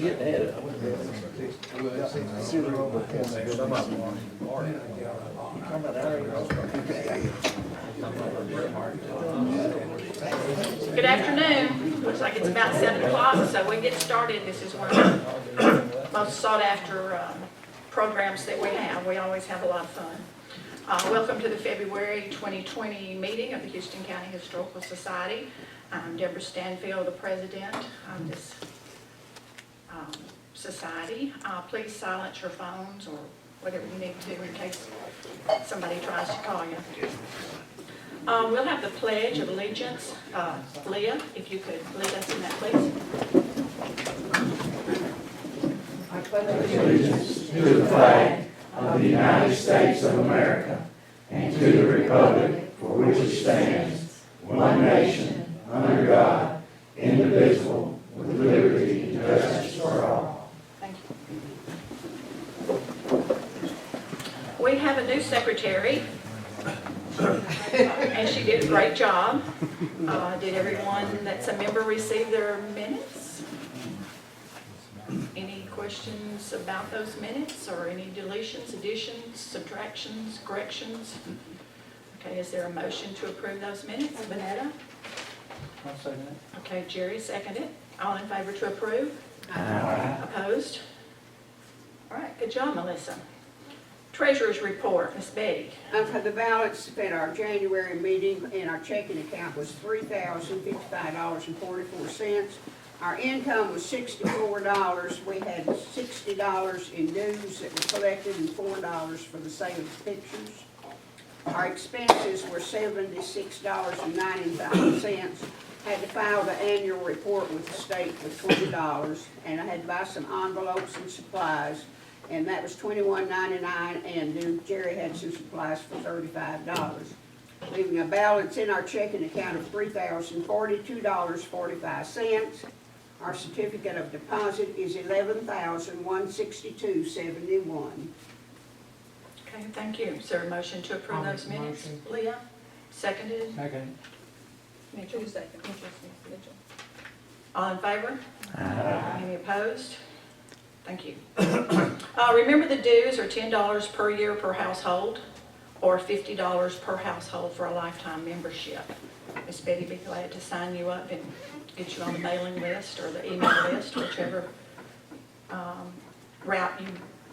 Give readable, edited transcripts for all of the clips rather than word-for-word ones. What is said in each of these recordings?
getting at it. Good afternoon. Looks like it's about 7 o'clock, so we get started. This is one of the most sought after programs that we have. We always have a lot of fun. Welcome to the February 2020 meeting of the Houston County Historical Society. I'm Deborah Stanfield, the president of this society. Please silence your phones or whatever you need to in case somebody tries to call you. We'll have the Pledge of Allegiance. Leah, if you could lead us in that, please. I pledge allegiance to the flag of the United States of America and to the republic for which it stands, one nation, under God, indivisible, with liberty and justice for all. Thank you. We have a new secretary, and she did a great job. Did everyone that's a member receive their minutes? Any questions about those minutes or any deletions, additions, subtractions, corrections? Okay, is there a motion to approve those minutes? Vanetta? I'll second it. Okay, Jerry seconded. All in favor to approve? Opposed? All right, good job, Melissa. Treasurer's report, Miss Betty. For the balance at our January meeting in our checking account was $3,055.44. Our income was $64. We had $60 in dues that were collected and $4 for the sale of pictures. Our expenses were $76.95. Had to file the annual report with the state for $20, and I had to buy some envelopes and supplies, and that was $21.99, and Jerry had some supplies for $35, leaving a balance in our checking account of $3,042.45. Our certificate of deposit is $11,162.71. Okay, thank you. Is there a motion to approve those minutes? Leah? Seconded? Second. Mitchell? Mitchell. All in favor? Any opposed? Thank you. Remember the dues are $10 per year per household or $50 per household for a lifetime membership. Miss Betty be glad to sign you up and get you on the mailing list or the email list, whichever route you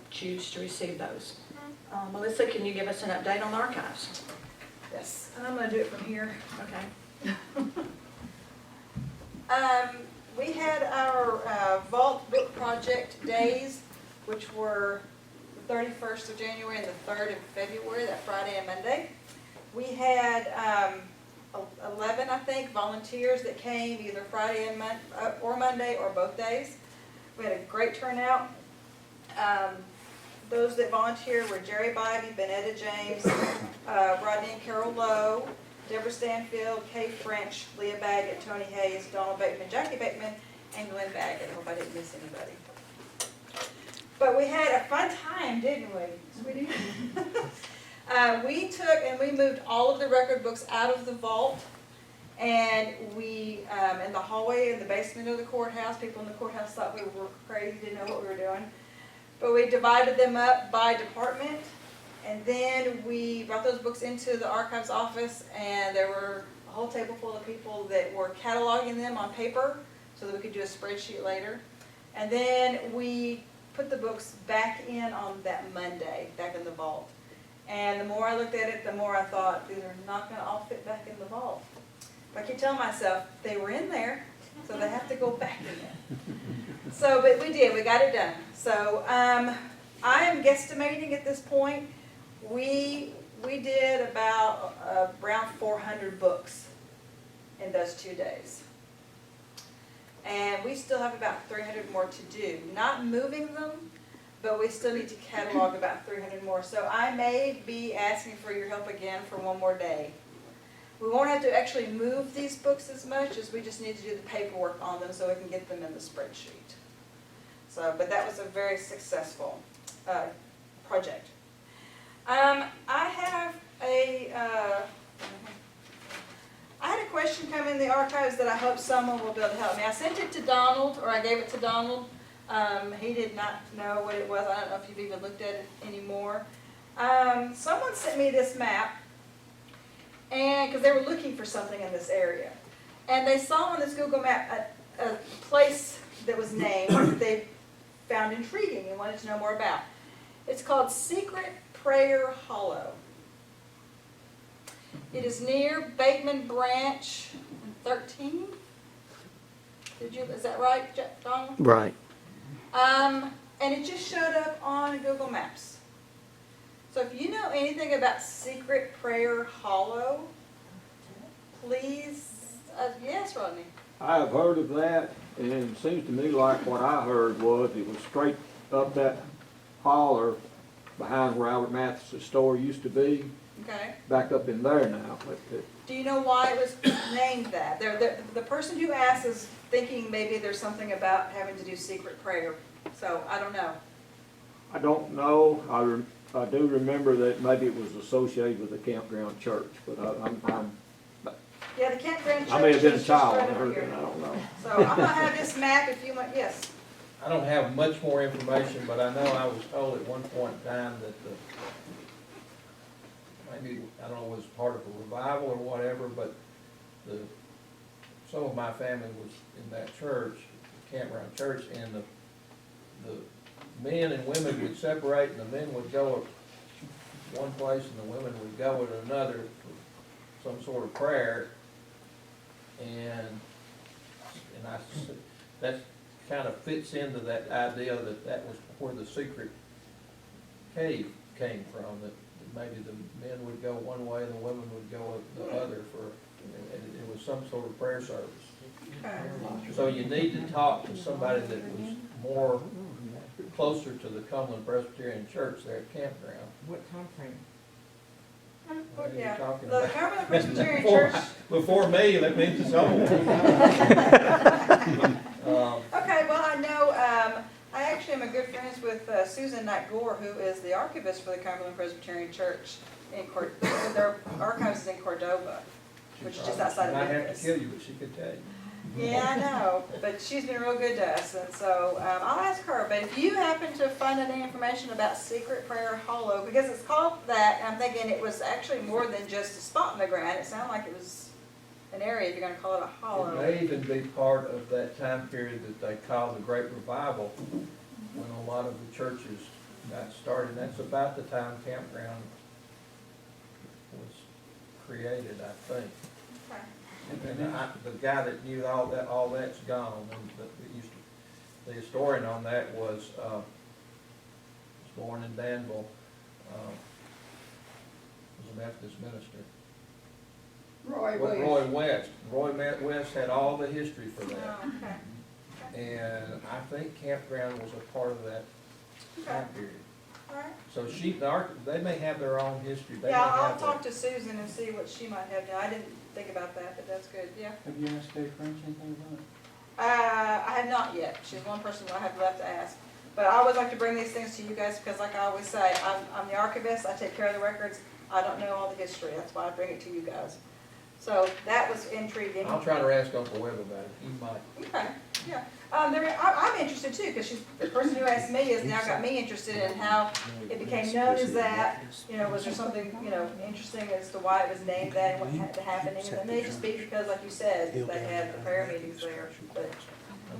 choose to receive those. Melissa, can you give us an update on the archives? Yes, and I'm going to do it from here. Okay. We had our Vault Book Project days, which were the 31st of January and the 3rd of February, that Friday and Monday. We had 11, I think, volunteers that came either Friday and or Monday or both days. We had a great turnout. Those that volunteered were Jerry Bybee, Benetta James, Rodney and Carol Lowe, Deborah Stanfield, Kay French, Leah Baggett, Tony Hayes, Donald Bateman, Jackie Bateman, and Glenn Baggett. I hope I didn't miss anybody. But we had a fun time, didn't we, sweetie? We took and we moved all of the record books out of the vault, and we, in the hallway in the basement of the courthouse, people in the courthouse thought we were crazy, didn't know what we were doing. But we divided them up by department, and then we brought those books into the archives office, and there were a whole table full of people that were cataloging them on paper so that we could do a spreadsheet later. And then we put the books back in on that Monday, back in the vault. And the more I looked at it, the more I thought, these are not going to all fit back in the vault. But I keep telling myself, they were in there, so they have to go back in there. So, but we did, we got it done. So, I am guesstimating at this point, we did about around 400 books in those 2 days. And we still have about 300 more to do. Not moving them, but we still need to catalog about 300 more. So I may be asking for your help again for one more day. We won't have to actually move these books as much as we just need to do the paperwork on them so we can get them in the spreadsheet. So, but that was a very successful project. I had a question come in the archives that I hope someone will be able to help me. I sent it to Donald, or I gave it to Donald, He did not know what it was. I don't know if you've even looked at it anymore. Someone sent me this map, and because they were looking for something in this area, and they saw on this Google map a place that was named that they found intriguing and wanted to know more about. It's called Secret Prayer Hollow. It is near Bateman Branch 13. Is that right, Donald? Right. And it just showed up on Google Maps. So if you know anything about Secret Prayer Hollow, please, yes, Rodney? I have heard of that, and it seems to me like what I heard was it was straight up that holler behind where Albert Mathis's store used to be, Okay. back up in there now. Do you know why it was named that? The person who asked is thinking maybe there's something about having to do secret prayer. So I don't know. I don't know. I do remember that maybe it was associated with the campground church, but Yeah, the campground church I may have been a is just child right when I over heard here. that. I don't know. So I'm gonna have this map if you want. Yes. I don't have much more information, but I know I was told at one point in time that maybe, I don't know, it was part of a revival or whatever, but some of my family was in that church, the campground church, and the men and women would separate, and the men would go one place and the women would go to another for some sort of prayer. And that kind of fits into that idea that was where the secret cave came from, that maybe the men would go one way and the women would go the other and it was some sort of prayer service. Okay. So you need to talk to somebody that was more closer to the Cumberland Presbyterian Church there at campground. What time frame? What are you Yeah. talking The about? Cumberland Presbyterian Before- Church. Before me, that means it's old. Okay, well, I know, I actually am a good friends with Susan Knight Gore, who is the archivist for the Cumberland Presbyterian Church in their archives is in Cordova, which is just outside of I have to Memphis. kill you, but she could tell you. Yeah, I know, but she's been real good to us, and so I'll ask her. But if you happen to find any information about Secret Prayer Hollow, because it's called that, and I'm thinking it was actually more than just a spot in the ground. It sounded like it was an area, if you're going to call it a It hollow. may even be part of that time period that they call the Great Revival, when a lot of the churches got started. That's about the time campground was created, I think. Okay. And the guy that knew all that's gone. And the historian on that was born in Danville, was a Methodist minister. Roy Roy West. West. Roy West had all the history for that. Oh, okay. And I think campground was a part of that Okay. time period. All right. So they may have their own history. They may Yeah, I'll have talk to Susan and see what she might have. Now, I didn't think about that, but that's good, yeah. Have you asked Dave French anything about it? I have not yet. She's one person that I have left to ask. But I always like to bring these things to you guys because like I always say, I'm the archivist, I take care of the records. I don't know all the history, that's why I bring it to you guys. So that was intriguing. I'll try to ask Uncle Webb about it. He might. Okay, yeah. I'm interested too, because the person who asked me has now got me interested in how it became known as that. You know, was there something, interesting as to why it was named that and what had to happen? And it may just be because, like you said, they had the prayer meetings there. But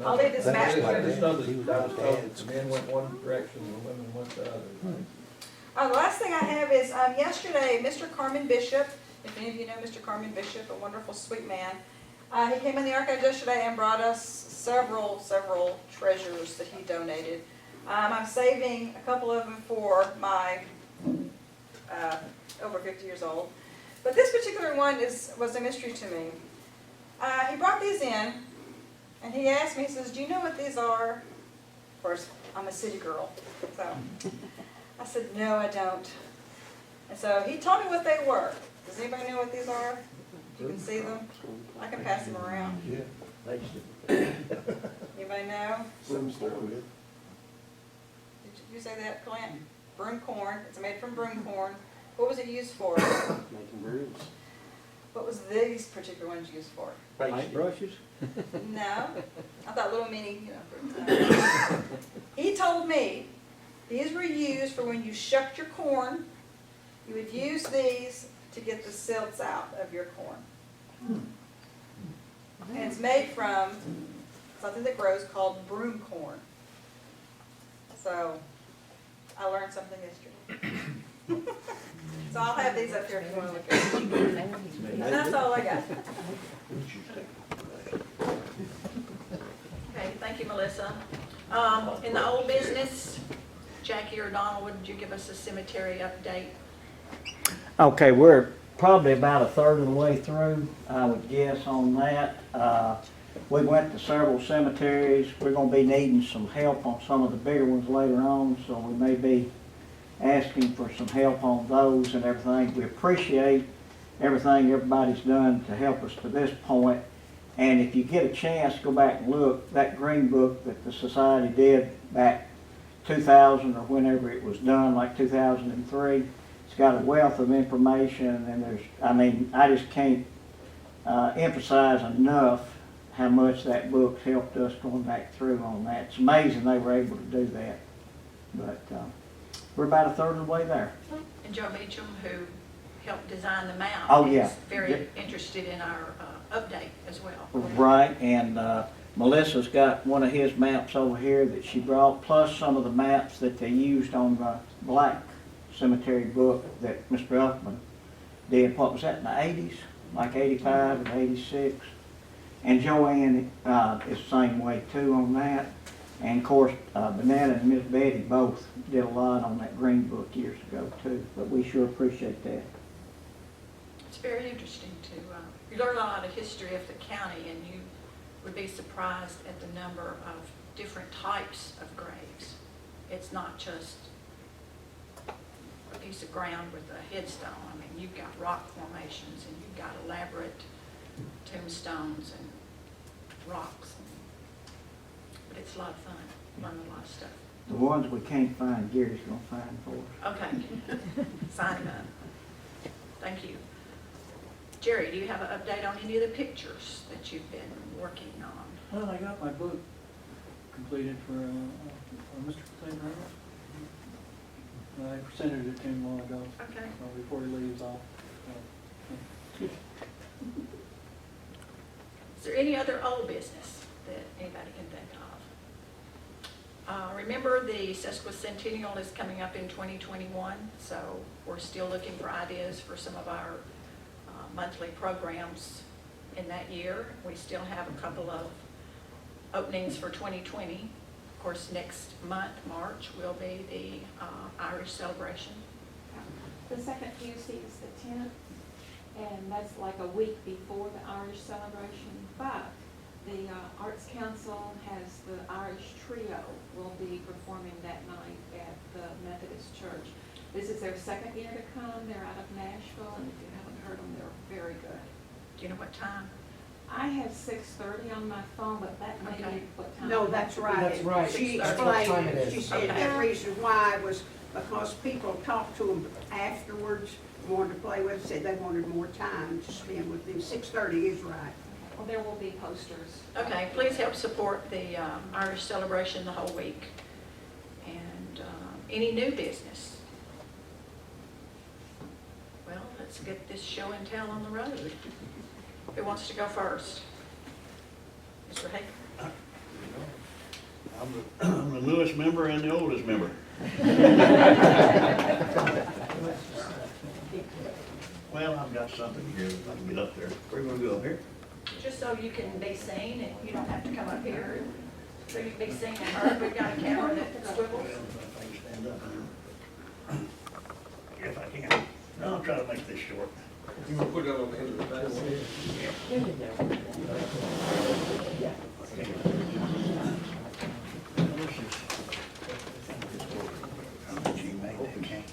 I'll leave this map I here. just know that I was told that the men went one direction and the women went the other. The last thing I have is, yesterday, Mr. Carmen Bishop, if any of you know Mr. Carmen Bishop, a wonderful, sweet man, he came in the archives yesterday and brought us several treasures that he donated. I'm saving a couple of them for my over 50 years old. But this particular one was a mystery to me. He brought these in, and he asked me, he says, do you know what these are? Of course, I'm a city girl, so I said, no, I don't. And so he told me what they were. Does anybody know what these are? You can see them. I can pass them around. Anybody know? Did you say that, Clint? Broom corn. It's made from broom corn. What was it used for? Making brooms. What was these particular ones used for? Paint brushes? No. I thought little mini, me, these were used for when you shucked your corn. You would use these to get the silts out of your corn. And it's made from something that grows called broom corn. So I learned something yesterday. So I'll have these up here if you want to look at them. And that's all I got. Okay, thank you, Melissa. In the old business, Jackie or Donald, would you give us a cemetery update? Okay, we're probably about a third of the way through, I would guess, on that. We went to several cemeteries. We're gonna be needing some help on some of the bigger ones later on, so we may be asking for some help on those and everything. We appreciate everything everybody's done to help us to this point. And if you get a chance, go back and look, that green book that the society did back 2000 or whenever it was done, like 2003, it's got a wealth of information, and I just can't emphasize enough how much that book helped us going back through on that. It's amazing they were able to do that. But we're about a third of the way there. And Joe Meacham, who helped design the map, Oh, yeah. is very interested in our update as well. Right, and Melissa's got one of his maps over here that she brought, plus some of the maps that they used on the black cemetery book that Mr. Uffman did. What was that, in the 80s? Like 85 or 86? And Joanne is the same way too on that. And of course, Banana and Miss Betty both did a lot on that green book years ago too, but we sure appreciate that. It's very interesting to, you learn a lot of history of the county, and you would be surprised at the number of different types of graves. It's not just a piece of ground with a headstone. I mean, you've got rock formations, and you've got elaborate tombstones and rocks. But it's a lot of fun, learn a lot of stuff. The ones we can't find, Gary's gonna find for us. Okay, sign him up. Thank you. Jerry, do you have an update on any of the pictures that you've been working on? Well, I got my book completed for Mr. Clayton. I presented it to him a while ago, Okay. before he leaves off. Is there any other old business that anybody can think of? Remember, the sesquicentennial is coming up in 2021, so we're still looking for ideas for some of our monthly programs in that year. We still have a couple of openings for 2020. Of course, next month, March, will be the Irish celebration. The second Tuesday is the 10th, and that's like a week before the Irish celebration. But the Arts Council has the Irish Trio will be performing that night at the Methodist Church. This is their second year to come. They're out of Nashville, and if you haven't heard them, they're very good. Do you know what time? I have 6:30 on my phone, but that may Okay. be what time. No, that's right. That's right. She That's what explained time it. it She is. said Okay. the reason why was because people talked to them afterwards, wanted to play with, said they wanted more time to spend with them. 6:30 is right. Well, there will be posters. Okay, please help support the Irish celebration the whole week. And any new business? Well, let's get this show and tell on the road. Who wants to go first? Mr. Hagan? I'm the newest member and the oldest member. Well, I've got something here, if I can get up there. Where are we gonna go, up here? Just so you can be seen, and you don't have to come up here, so you can be seen and heard. We've got a camera that swivels. If I can stand up here. If I can. No, I'll try to make this short. You want to put it on the end of the table? She made that, can't.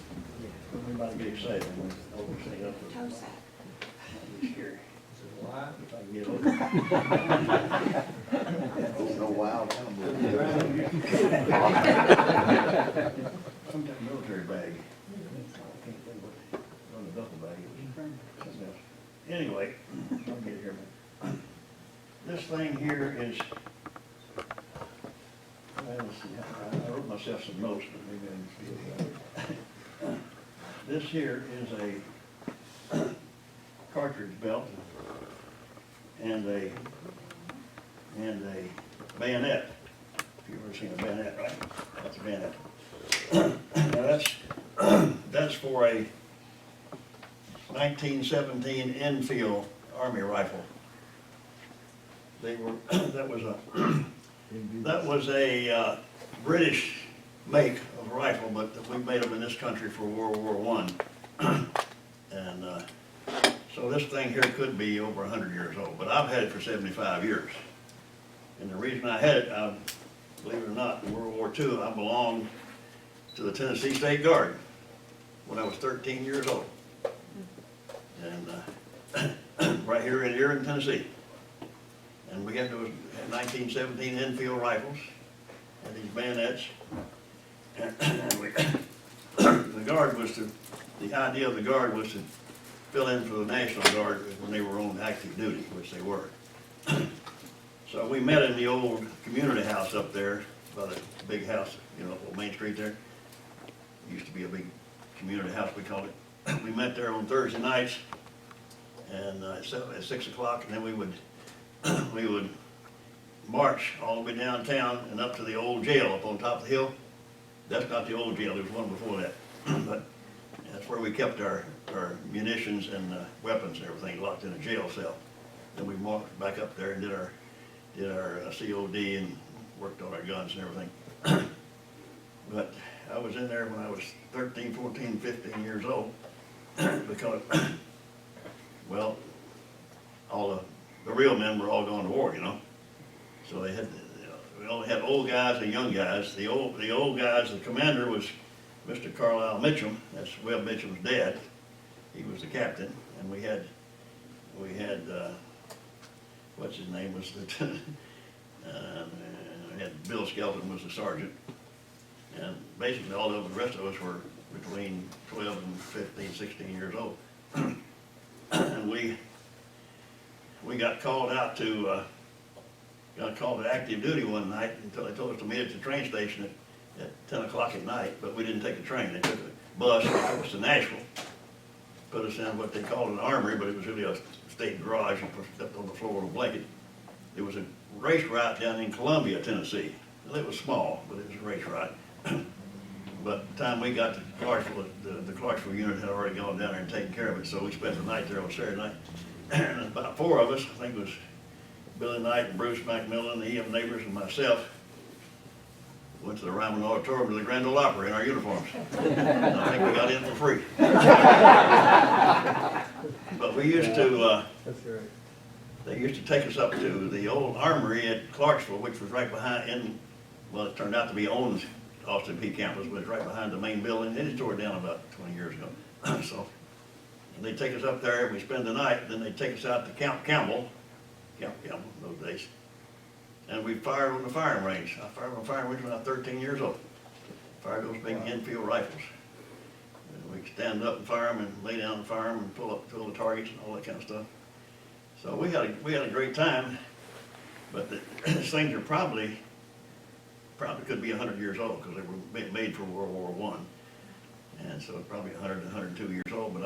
Everybody get excited when we open thing up. Toe sack. It's scary. Why? If I can get over. Oh, no wild animal. Some kind of military bag. I can't think what, on the duffel bag, it was something else. Anyway, I'll get it here, man. This thing here is, let's see, I wrote myself some notes, but maybe I didn't feel that. This here is a cartridge belt and a bayonet. If you've ever seen a bayonet, right? That's a bayonet. Now that's for a 1917 Enfield Army rifle. They were, that was a British make of rifle, but we made them in this country for World War I. And so this thing here could be over 100 years old, but I've had it for 75 years. And the reason I had it, believe it or not, in World War II, I belonged to the Tennessee State Guard when I was 13 years old. And right here in Tennessee. And we had those 1917 Enfield rifles and these bayonets. And the Guard was to, the idea of the Guard was to fill in for the National Guard when they were on active duty, which they were. So we met in the old community house up there, by the big house, you know, on Main Street there. It used to be a big community house, we called it. We met there on Thursday nights, and at 6 o'clock, and then we would march all the way downtown and up to the old jail up on top of the hill. That's not the old jail, there was one before that. But that's where we kept our munitions and weapons and everything locked in a jail cell. Then we marched back up there and did our COD and worked on our guns and everything. But I was in there when I was 13, 14, 15 years old because, well, all the real men were all going to war, you know. So they had, we only had old guys and young guys. The old guys, the commander was Mr. Carlisle Mitchum. That's Webb Mitchum's dad. He was the captain, and we had what's his name was the we had Bill Skelton was the sergeant, and basically all of the rest of us were between 12 and 15, 16 years old. And we got called out to active duty one night until they told us to meet at the train station at 10 o'clock at night, but we didn't take a train. They took a bus and took us to Nashville, put us in what they called an armory, but it was really a state garage and slept on the floor with a blanket. There was a race route down in Columbia, Tennessee. Well, it was small, but it was a race route. But the time we got to Clarksville, the Clarksville unit had already gone down there and taken care of it, so we spent the night there on Saturday night. And about 4 of us, I think it was Billy Knight and Bruce McMillan, the E.M. Neighbors, and myself, went to the Ryman Auditorium to the Grand Ole Opry in our uniforms. And I think we got in for free. But we used to, they used to take us up to the old armory at Clarksville, which was right behind, well, it turned out to be owned Austin P campus, but it's right behind the main building. They just tore it down about 20 years ago. So they'd take us up there and we spend the night, then they'd take us out to Camp Campbell those days. And we fired on the firing range. I fired on the firing range when I was 13 years old. Fired those big Enfield rifles. And we stand up and fire them and lay down and fire them and pull the targets and all that kind of stuff. So we had a great time, but these things are probably could be 100 years old because they were made for World War I. And so it's probably 100 to 102 years old, but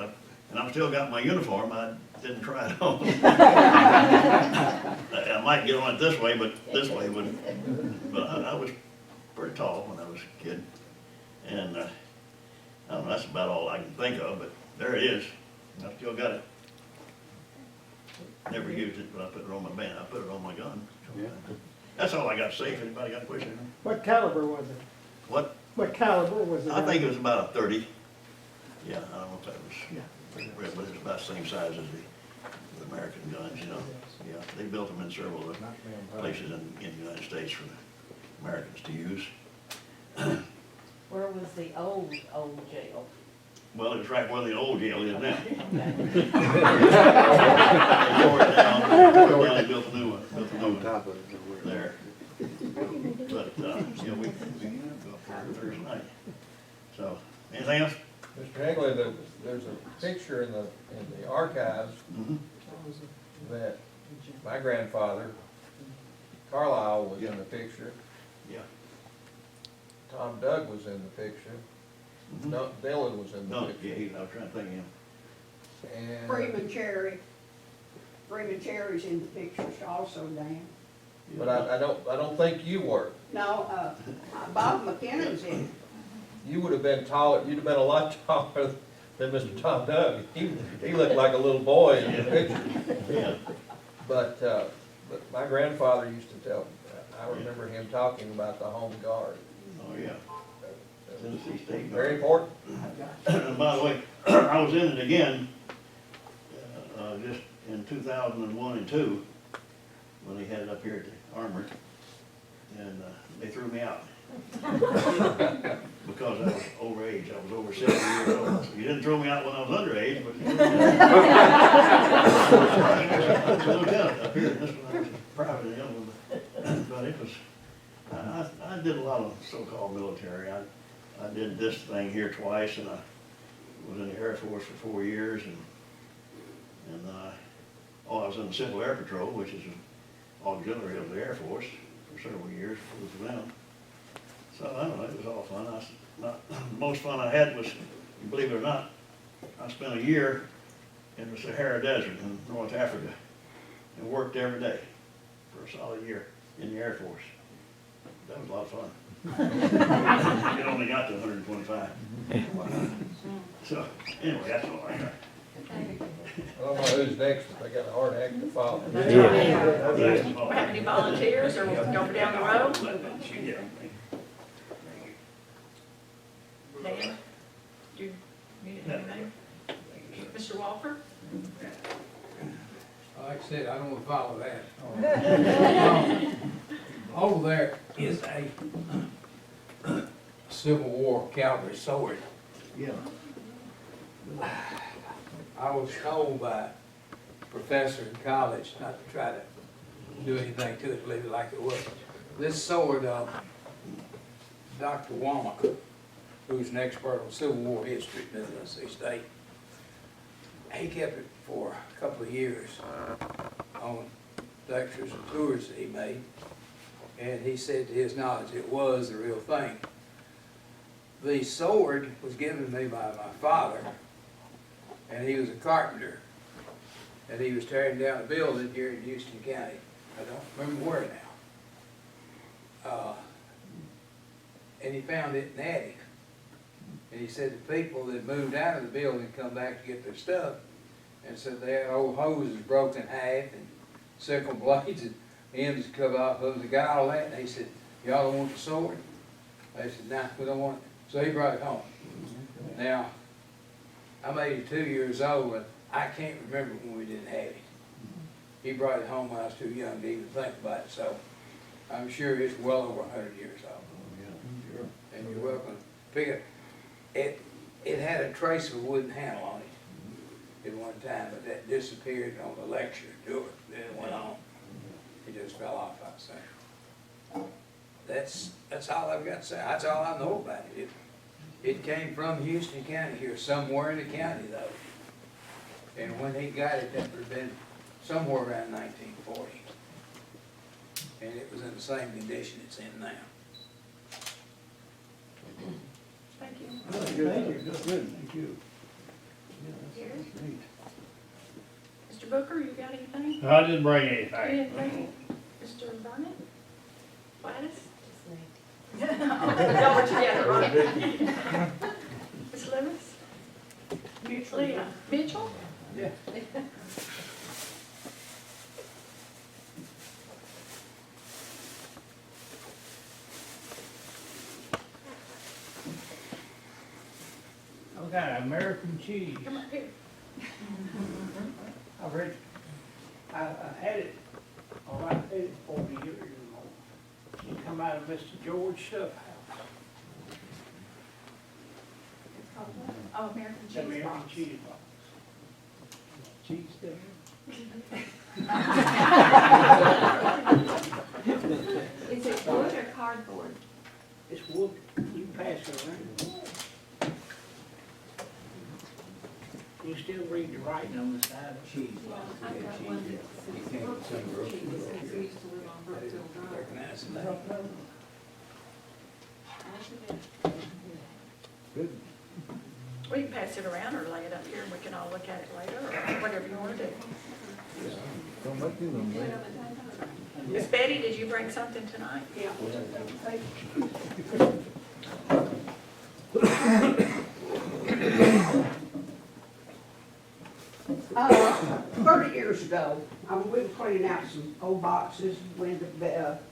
I've still got my uniform. I didn't try it on. I might get on it this way, but this way wouldn't. But I was pretty tall when I was a kid. And I don't know, that's about all I can think of, but there it is. I still got it. Never used it, but I put it on my band. I put it on my gun. Yeah. That's all I got to say. If anybody got a question? What caliber was it? What? What caliber was it? I think it was about a 30. Yeah, I don't know if that was, Yeah. but it was about the same size as the American guns, you know. Yeah, they built them in several places in the United States for the Americans to use. Where was the old jail? Well, it was right where the old jail is now. Okay. They tore it down and built a new one there. But, yeah, we go up there Thursday night. So, anything else? Mr. Higley, there's a picture in the archives Mm-hmm. that my grandfather, Carlisle, was in the picture. Yeah. Tom Doug was in the picture. No, Dylan was in the No, picture. yeah, I was trying to think of him. And Freeman Cherry's in the pictures also, Dan. but I don't think you were. No, Bob McKinnon's in it. You would have been taller, you'd have been a lot taller than Mr. Tom Doug. He looked like a little boy in the picture. Yeah. But my grandfather used to tell, I remember him talking about the home guard. Oh, yeah. Tennessee State. Very important. By the way, I was in it again, just in 2001 and 2, when they had it up here at the Armory, and they threw me out. Because I was overage, I was over 70 years old. You didn't throw me out when I was underage, but. I was a lieutenant up here, and this one I was private and young, but it was, I did a lot of so-called military. I did this thing here twice, and I was in the Air Force for 4 years, and I was in the Civil Air Patrol, which is an auxiliary of the Air Force for several years, flew for them. So I don't know, it was all fun. The most fun I had was, believe it or not, I spent a year in the Sahara Desert in North Africa and worked every day for a solid year in the Air Force. That was a lot of fun. It only got to 125. So, anyway, that's all I got. I don't know who's next, but they got a hard act to follow. We have any volunteers, or we'll go down the road? Dan, do you need anything? Mr. Walker? Like I said, I don't want to follow that. Over there is a Civil War cavalry sword. Yeah. I was told by a professor in college not to try to do anything to it, leave it like it was. This sword, Dr. Womack, who's an expert on Civil War history in Tennessee State, he kept it for a couple of years on lectures and tours that he made, and he said to his knowledge it was the real thing. The sword was given to me by my father, and he was a carpenter, and he was tearing down a building here in Houston County. I don't remember where now. And he found it in the attic. And he said the people that moved out of the building come back to get their stuff, and said they had old hoses broken in half and sickle blades and ends cut off of them. They got all that, and he said, "Y'all don't want the sword?" They said, "Nah, we don't want it." So he brought it home. Now, I'm 82 years old, and I can't remember when we didn't have it. He brought it home when I was too young to even think about it, so I'm sure it's well over 100 years old. And you're welcome to pick it. It had a trace of a wooden handle on it at one time, but that disappeared on the lecture tour. Then it went on. It just fell off, I'd say. That's all I've got to say. That's all I know about it. It came from Houston County here, somewhere in the county though. And when he got it, that would have been somewhere around 1940. And it was in the same condition it's in now. Thank you. Thank you. Good, thank you. Yeah, that's great. Mr. Booker, you got anything? I didn't bring anything. Anything? Mr. Burnett? Gladys? Y'all were together, right? Ms. Lewis? Leah? Mitchell? Yeah. Okay, American cheese. Come up here. I read, I had it, oh, I had it 40 years ago. It come out of Mr. George Stuff House. It's called what? Oh, American The cheese American box. cheese box. Cheese there. Is it wood or cardboard? It's wood, you pass it around. You still read the writing on the side of the cheese box. I've got one that says Brookfield cheese, because we used to live on Brookfield Drive. Recognize that. I Good. We can pass it around or lay it up here and we can all look at it later, or whatever you want to do. Don't make me no man. Miss Betty, did you bring something tonight? Yeah. 30 years ago, we were cleaning out some old boxes, window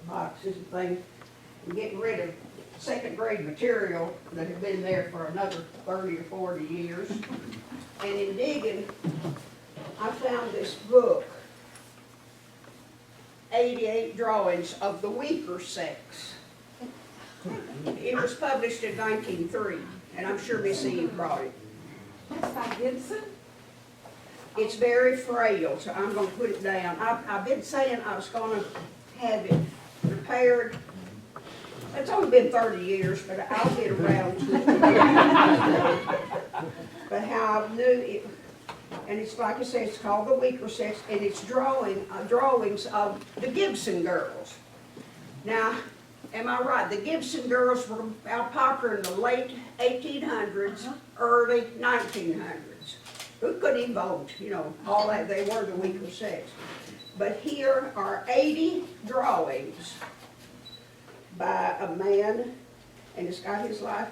boxes and things, and getting rid of second grade material that had been there for another 30 or 40 years. And in digging, I found this book, 88 drawings of the weaker sex. It was published in 1903, and I'm sure Miss Eve brought it. That's by Gibson? It's very frail, so I'm gonna put it down. I've been saying I was gonna have it repaired. It's only been 30 years, but I'll get around to it. But how I knew it, and it's like I said, it's called The Weaker Sex, and it's drawings of the Gibson girls. Now, am I right? The Gibson girls were out popular in the late 1800s, early 1900s. Who couldn't even vote, you know, all that, they were the weaker sex. But here are 80 drawings by a man, and it's got his life,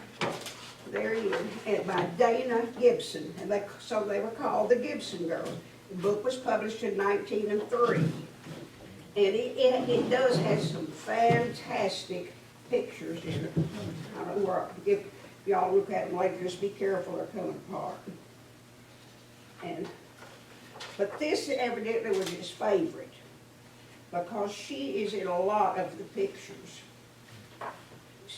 there he is, and by Dana Gibson, and so they were called the Gibson girls. The book was published in 1903, and it does have some fantastic pictures in it. I don't know where, if y'all look at them later, just be careful, they're coming apart. But this evidently was his favorite, because she is in a lot of the pictures. Let's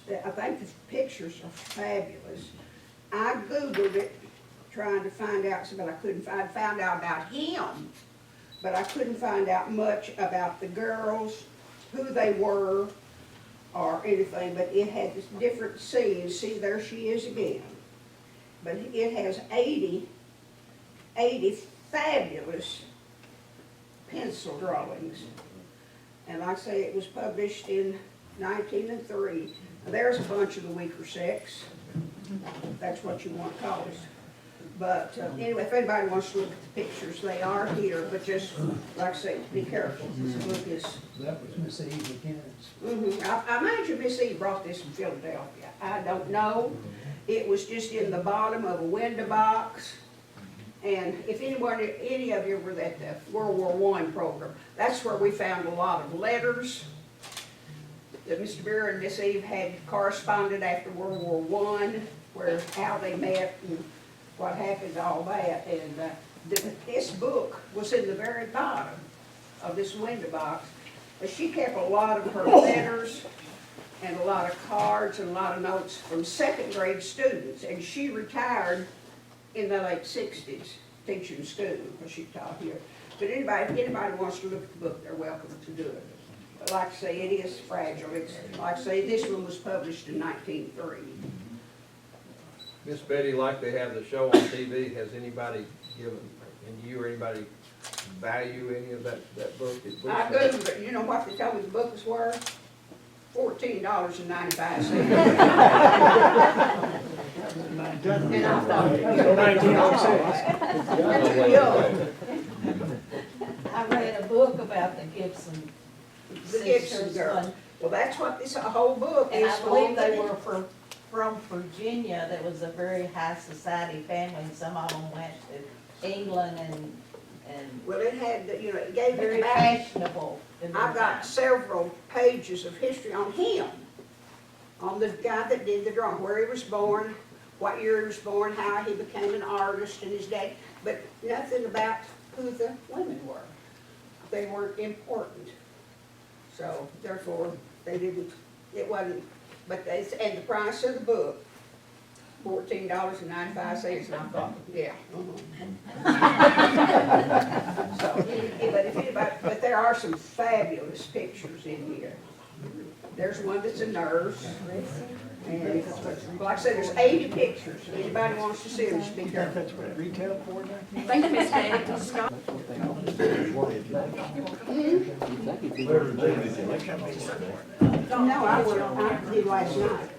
see. I think the pictures are fabulous. I Googled it, trying to find out, but I couldn't find. I found out about him, but I couldn't find out much about the girls, who they were, or anything, but it had different scenes. See, there she is again. But it has 80 fabulous pencil drawings. And like I say, it was published in 1903. Now, there's a bunch of the weaker sex. That's what you want to call us. But anyway, if anybody wants to look at the pictures, they are here, but just, like I say, be careful. This book is... That was Miss Eve McKinnon's. I imagine Miss Eve brought this from Philadelphia. I don't know. It was just in the bottom of a window box. And if any of you were at the World War I program, that's where we found a lot of letters that Mr. Beer and Miss Eve had corresponded after World War I, where how they met and what happened, all that. And this book was in the very bottom of this window box. But she kept a lot of her letters and a lot of cards and a lot of notes from second grade students. And she retired in the late 60s teaching school, because she taught here. But if anybody wants to look at the book, they're welcome to do it. But like I say, it is fragile. It's, like I say, this one was published in 1903. Miss Betty, like they have the show on TV, has anybody given, and you or anybody value any of that book? I Googled it. You know what they told me the book was worth? $14.95. And I thought, I read a book about the Gibson the Gibson sisters, girls. Well, that's what this whole book and is. I believe they were from Virginia. That was a very high society family, and some of them went to England and Well, it had, you know, it gave very it back. fashionable in their I've got time. several pages of history on him, on the guy that did the drawing, where he was born, what year he was born, how he became an artist and his dad, but nothing about who the women were. They weren't important. So therefore, they didn't, it wasn't, but they, and the price of the book, $14.95, and I thought, yeah. So, but if anybody, but there are some fabulous pictures in here. There's one that's a nurse. And like I said, there's 80 pictures. Anybody wants to see them, just be careful. That's what retail for now? Thank you, Ms. Betty. Scott? No, I did last night.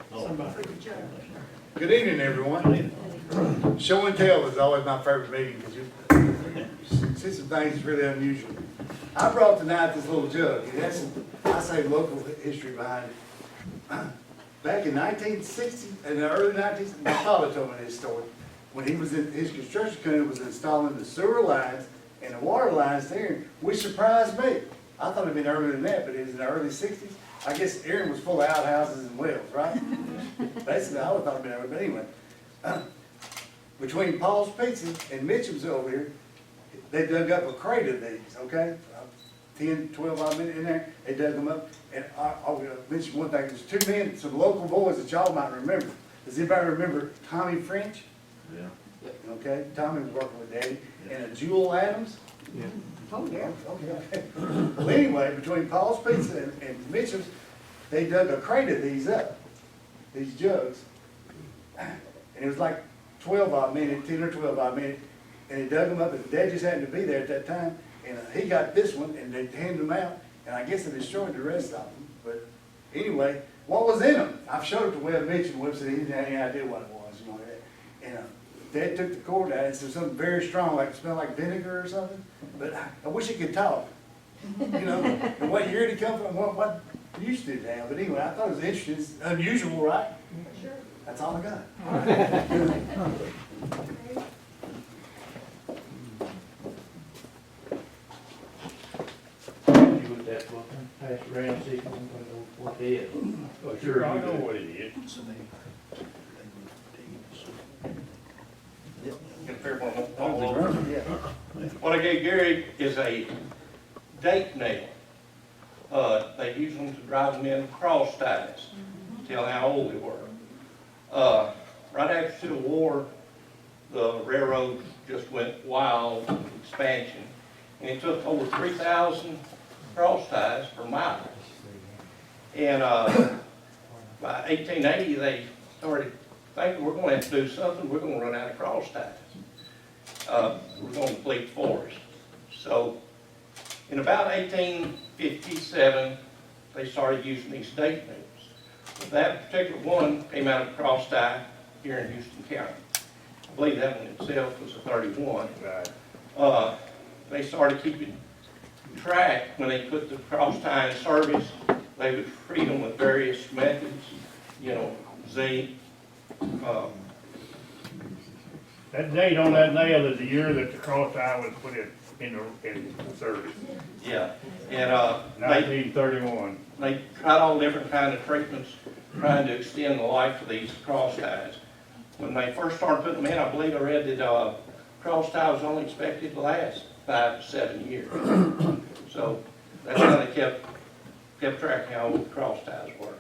Good evening, everyone. Show and tell is always my favorite meeting because you see some things that's really unusual. I brought tonight this little jug. It has some, I say, local history behind it. Back in 1960, in the early 1960s, my father told me this story. When he was in his construction company, was installing the sewer lines and the water lines there, which surprised me. I thought it'd been earlier than that, but it was in the early 60s. I guess Erin was full of outhouses and wells, right? Basically, I would have thought it'd been earlier, but anyway. Between Paul's Pizza and Mitchum's over here, they dug up a crate of these, okay? 10, 12 odd minutes in there, they dug them up. And I'll mention one thing, there's two men, some local boys that y'all might remember. Does anybody remember Tommy French? Yeah. Okay, Tommy was working with Daddy. And Jewel Adams? Yeah. Oh, yeah. Okay. Well, anyway, between Paul's Pizza and Mitchum's, they dug a crate of these up, these jugs. And it was like 12 odd minutes, 10 or 12 odd minutes. And they dug them up, and Dad just happened to be there at that time. And he got this one, and they handed them out. And I guess they destroyed the rest of them. But anyway, what was in them? I've showed it to Webb Mitchum. Webb said he didn't have any idea what it was, you know. And Dad took the cord out. It said something very strong, like it smelled like vinegar or something. But I wish he could talk. You know, and what year did it come from? What used to have? But anyway, I thought it was interesting. It's unusual, right? Sure. That's all I got. You look that book, pass it around, see if you know what it is. Oh, sure, I know what it is. Get a fair one all over. What I gave Gary is a date nail. They use them to drive them in cross ties, tell how old they were. Right after the Civil War, the railroad just went wild expansion, and it took over 3,000 cross ties per mile. And by 1880, they started thinking, we're going to have to do something. We're going to run out of cross ties. We're going to deplete the forest. So in about 1857, they started using these date nails. But that particular one came out of a cross tie here in Houston County. I believe that one itself was a 31. Right. They started keeping track when they put the cross tie in service. They would treat them with various methods, you know, zinc. That date on that nail is the year that the cross tie was put in service. Yeah, and 1931. they tried all different kind of treatments, trying to extend the life of these cross ties. When they first started putting them in, I believe I read that cross tie was only expected to last 5 to 7 years. So that's how they kept track of how old cross ties were.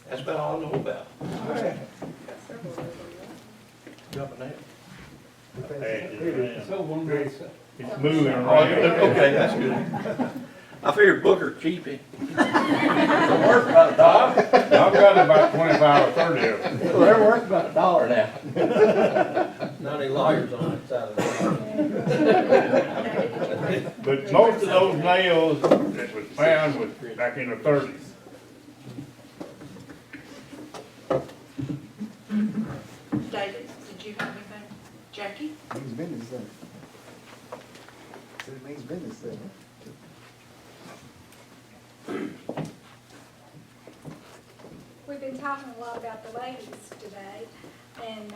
That's about all I know about. Jumping ahead. It's So one day, moving around. Okay, that's good. I figured Booker cheap it. I'm worth about $1. I've got about 25 or 30 of them. Well, they're worth about $1 now. Not any lawyers on that side of the line. But most of those nails that was found was back in the 30s. David, did you have anything? Jackie? Means business then. Said it means business then. We've been talking a lot about the ladies today, and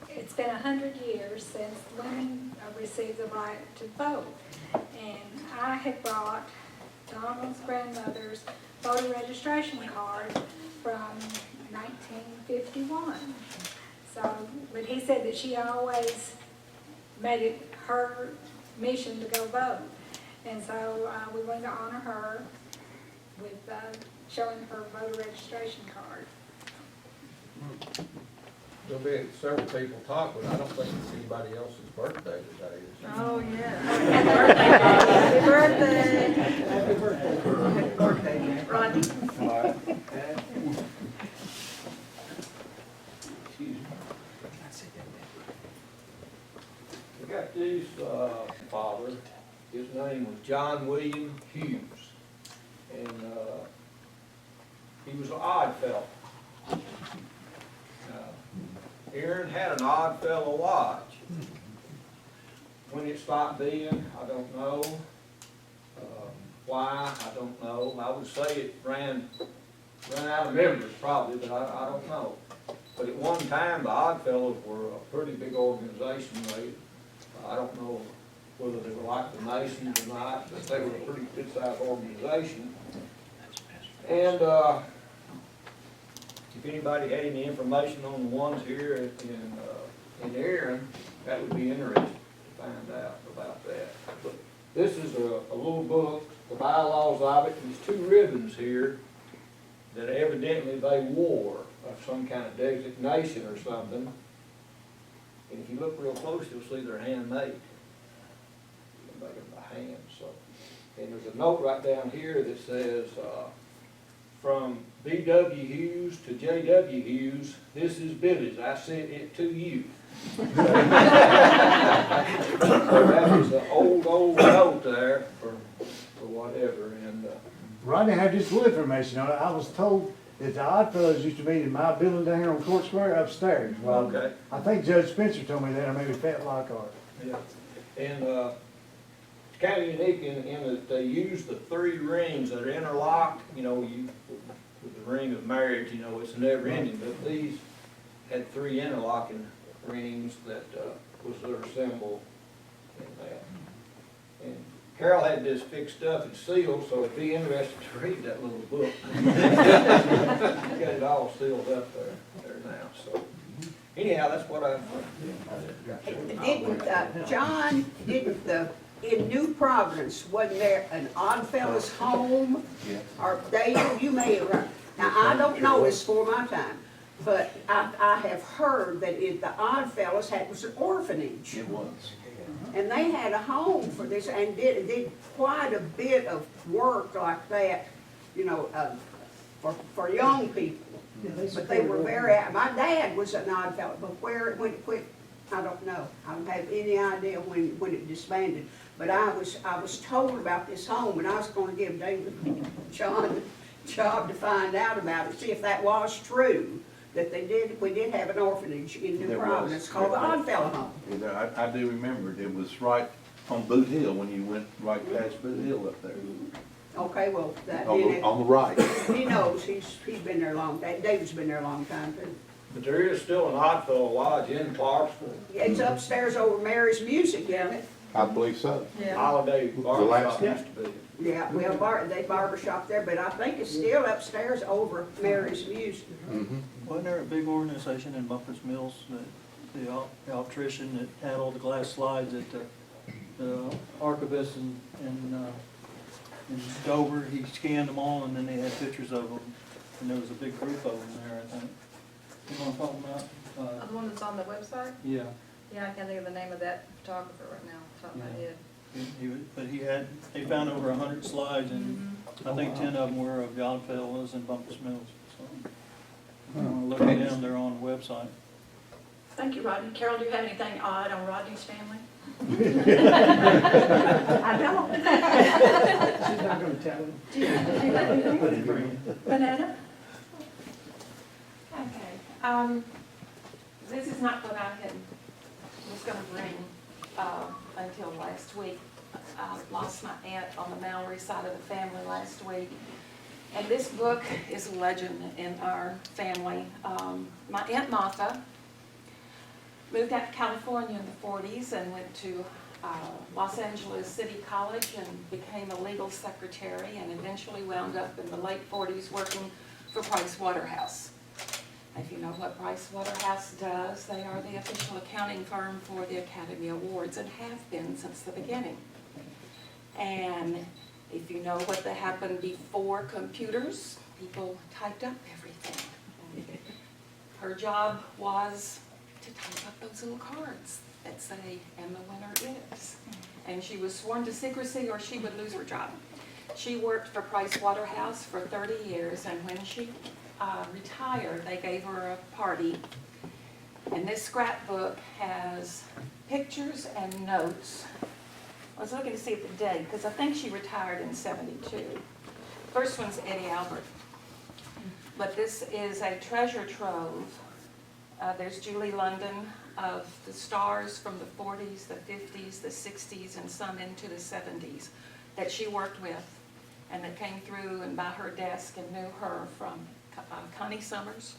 it's been 100 years since women received the right to vote. And I had brought Donald's grandmother's voter registration card from 1951. So, but he said that she always made it her mission to go vote. And so we wanted to honor her with showing her voter registration card. There'll be several people talk, but I don't think it's anybody else's birthday today. Oh, yeah. Happy birthday. name was John William Hchs. And, he was an odd fellow. Aaron had an odd fellow watch. When it stopped being, I don't know. Why, I don't know. I would say it ran out of members probably, but I don't know. But at one time, the Oddfellows were a pretty big organization. I don't know whether they were like the Masons or not, but they were a pretty good-sized organization. And if anybody had any information on the ones here in Aaron, that would be interesting to find out about that. But this is a little book, the bylaws of it. There's two ribbons here that evidently they wore of some kind of designation or something. And if you look real close, you'll see they're handmade. You can make them by hand. So, and there's a note right down here that says, from B.W. Hughes to J.W. Hughes, this is Billy's. I sent it to you. So that was an old note there for whatever. And Rodney, I have just a little information on it. I was told that the Oddfellows used to meet in my building down here on Court Square upstairs. Well, okay. I think Judge Spencer told me that, or maybe Pat Lockhart. Yeah. And it's kind of unique in that they use the three rings that are interlocked. You know, with the ring of marriage, you know, it's never ending. But these had three interlocking rings that was their symbol in that. And Carol had this fixed up and sealed, so it'd be interesting to read that little book. Got it all sealed up there now. So anyhow, that's what I. In New Providence, wasn't there an Oddfellows home? Or Dave, you may have run. Now, I don't know this for my time, but I have heard that the Oddfellows was an orphanage. It was. And they had a home for this and did quite a bit of work like that, you know, for young people. But they were my dad was an Oddfellow, but where it went quick, I don't know. I don't have any idea when it disbanded. But I was told about this home, and I was going to give David John a job to find out about it, see if that was true. That we did have an orphanage in New Providence called the Oddfellow Home. Yeah, I do remember it. It was right on Boot Hill when you went right past Boot Hill up there. Okay, well, that On the right. he knows. He's been there a long time. David's been there a long time too. But there is still an Oddfellow Lodge in Clarksville. It's upstairs over Mary's Music, isn't it? I believe so. Yeah. Holiday Barbershop last- used to be. Yeah, well, they barbershop there, but I think it's still upstairs over Mary's Music. Mm-hmm. Wasn't there a big organization in Bumpers Mills, that the electrician that had all the glass slides at the archivist in Dover? He scanned them all, and then they had pictures of them, and there was a big group of them there, I think. You know what I'm talking about? The one that's on the website? Yeah. Yeah, I can't think of the name of that photographer right now, off the top of my head. They found over 100 slides, and I think 10 of them were of the Oddfellows and Bumpers Mills. So, if you want to look at them, they're on the website. Thank you, Rodney. Carol, do you have anything odd on Rodney's family? I don't. She's not gonna tell him. Do you have anything? Banana? Okay, this is not what I was gonna bring, until last week. I lost my aunt on the Mallory side of the family last week. And this book is a legend in our family. My Aunt Martha moved out to California in the 40s and went to Los Angeles City College and became a legal secretary, and eventually wound up in the late 40s working for Price Waterhouse. If you know what Price Waterhouse does, they are the official accounting firm for the Academy Awards and have been since the beginning. And if you know what happened before computers, people typed up everything. Her job was to type up those little cards that say, and the winner is. And she was sworn to secrecy or she would lose her job. She worked for Price Waterhouse for 30 years, and when she retired, they gave her a party. And this scrapbook has pictures and notes. was looking to see the date, because I think she retired in 72. First one's Eddie Albert. But this is a treasure trove. There's Julie London of the stars from the 40s, the 50s, the 60s, and some into the 70s that she worked with and that came through and by her desk and knew her from Connie Summers,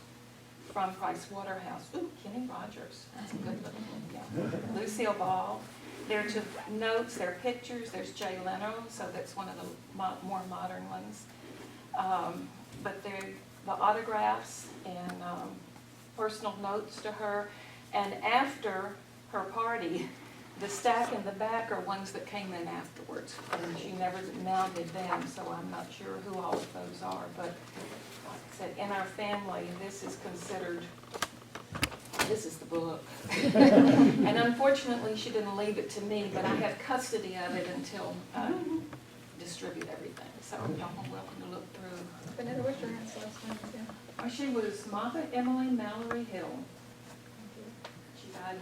from Price Waterhouse. Ooh, Kenny Rogers, that's a good looking one, yeah. Lucille Ball. There are notes, there are pictures, there's Jay Leno, so that's one of the more modern ones. But the autographs and personal notes to her. And after her party, the stack in the back are ones that came in afterwards. And she never mounted them, so I'm not sure who all of those are. But like I said, in our family, this is considered, this is the book. And unfortunately, she didn't leave it to me, but I have custody of it until I distribute everything. So y'all are welcome to look through. Vanessa, what's your aunt's last name again? She was Martha Emily Mallory Hill. She died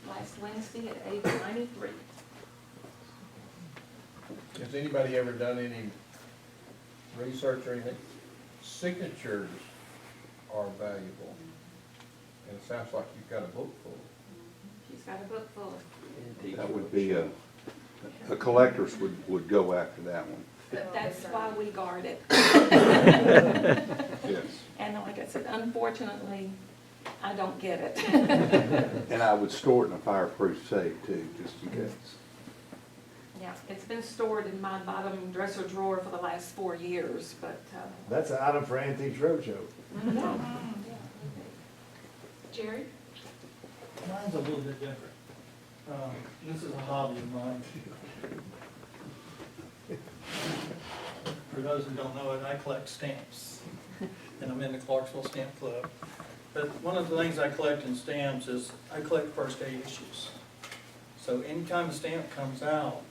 last Wednesday at age 93. Has anybody ever done any research or anything? Signatures are valuable. And it sounds like you've got a book full. She's got a book full. That would be a collectors would go after that one. But that's why we guard it. Yes. And like I said, unfortunately, I don't get it. And I would store it in a fireproof safe too, just in case. Yeah, it's been stored in my bottom dresser drawer for the last 4 years, but. That's an item for Antiques Roadshow. Yeah. Jerry? Mine's a little bit different. This is a hobby of mine. For those who don't know it, I collect stamps, and I'm in the Clarksville Stamp Club. But one of the things I collect in stamps is I collect first day issues. So anytime a stamp comes out,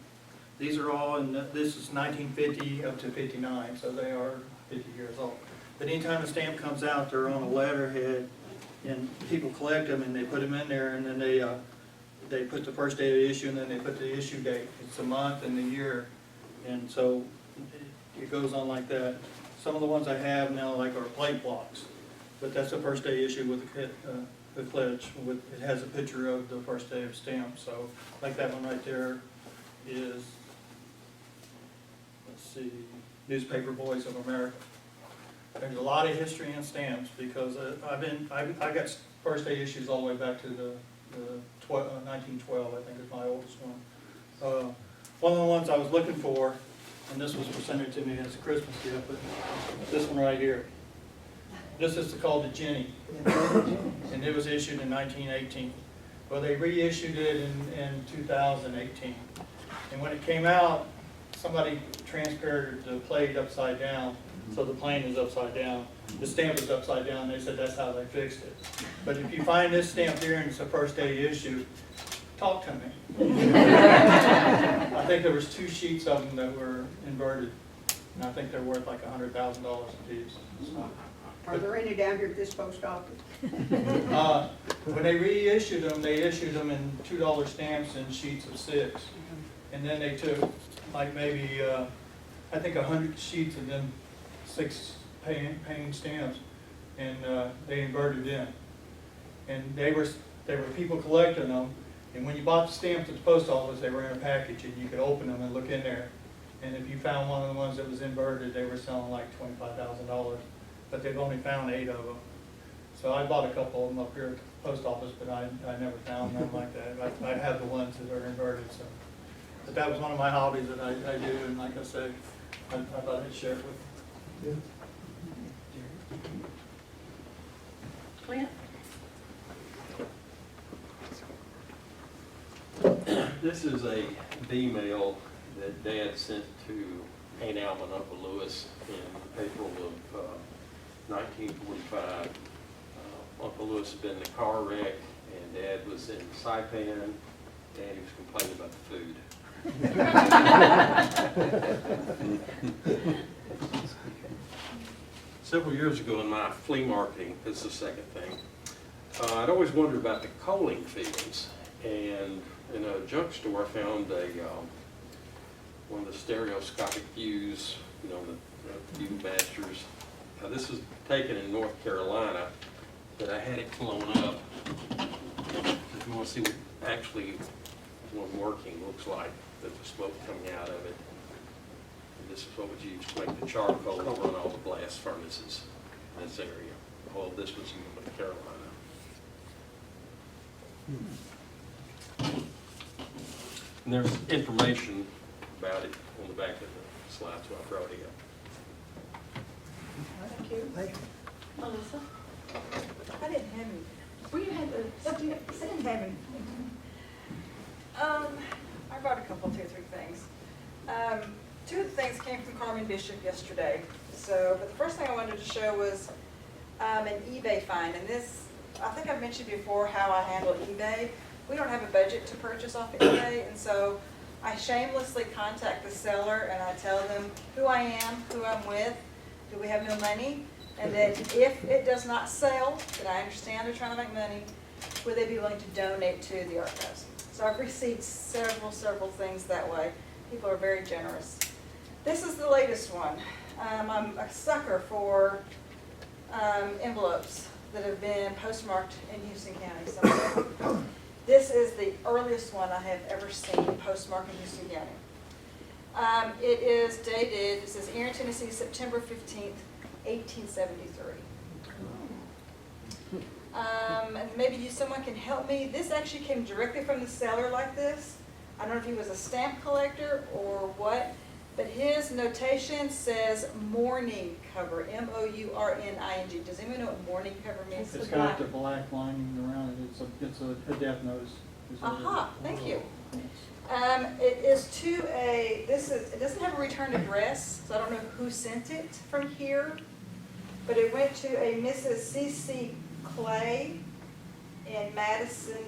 these are all in, this is 1950 up to 59, so they are 50 years old. But anytime a stamp comes out, they're on a letterhead, and people collect them and they put them in there, and then they put the first day of the issue, and then they put the issue date. It's a month and the year, and so it goes on like that. Some of the ones I have now like are plate blocks, but that's the first day issue with the pledge. It has a picture of the first day of stamp. So like that one right there is, let's see, Newspaper Boys of America. There's a lot of history in stamps because I got first day issues all the way back to the 1912, I think is my oldest one. One of the ones I was looking for, and this was presented to me as a Christmas gift, but this one right here. This is called the Jenny, and it was issued in 1918. Well, they reissued it in 2018. And when it came out, somebody transferred the plate upside down, so the plane is upside down. The stamp is upside down. They said that's how they fixed it. But if you find this stamp here and it's a first day issue, talk to me. I think there was 2 sheets of them that were inverted, and I think they're worth like $100,000 a piece. So. Are there any down here at this post office? When they reissued them, they issued them in $2 stamps in sheets of 6. And then they took like maybe, I think 100 sheets of them 6 paying stamps, and they inverted them. And there were people collecting them, and when you bought the stamps at the post office, they were in a package, and you could open them and look in there. And if you found one of the ones that was inverted, they were selling like $25,000, but they've only found 8 of them. So I bought a couple of them up here at the post office, but I never found them like that. I have the ones that are inverted. So, but that was one of my hobbies that I do, and like I said, I thought I'd share it with you. Clint? This is a email that Dad sent to Aunt Alma in Uncle Lewis in April of 1945. Uncle Lewis had been in a car wreck, and Dad was in Saipan, and he was complaining about the food. Several years ago in my flea marketing, this is the second thing, I'd always wondered about the coaling fields. And in a junk store, I found one of the stereoscopic views, you know, the view masters. Now, this was taken in North Carolina, but I had it flown up. If you want to see what actually one working looks like, there's the smoke coming out of it. And this is what was used to make the charcoal to run all the blast furnaces in this area. All of this was in North Carolina. And there's information about it on the back of the slides, so I brought it up. Thank you. Melissa? I didn't have any. Well, you had the, I didn't have any. I brought a couple, 2 or 3 things. 2 of the things came from Carmen Bishop yesterday. So, but the first thing I wanted to show was an eBay find. And this, I think I've mentioned before how I handle eBay. We don't have a budget to purchase off of eBay, and so I shamelessly contact the seller and I tell them who I am, who I'm with, do we have no money, and that if it does not sell, that I understand they're trying to make money, would they be willing to donate to the archives? So I've received several things that way. People are very generous. This is the latest one. I'm a sucker for envelopes that have been postmarked in Houston County somewhere. This is the earliest one I have ever seen postmarked in Houston County. It is dated, it says Erin, Tennessee, September 15th, 1873. And maybe someone can help me. This actually came directly from the seller like this. I don't know if he was a stamp collector or what, but his notation says mourning cover, M-O-U-R-N-I-G. Does anyone know what mourning cover means? It's got the black lining around it. It's a death notice. Aha, thank you. It is to a, it doesn't have a return address, so I don't know who sent it from here, but it went to a Mrs. C.C. Clay in Madison,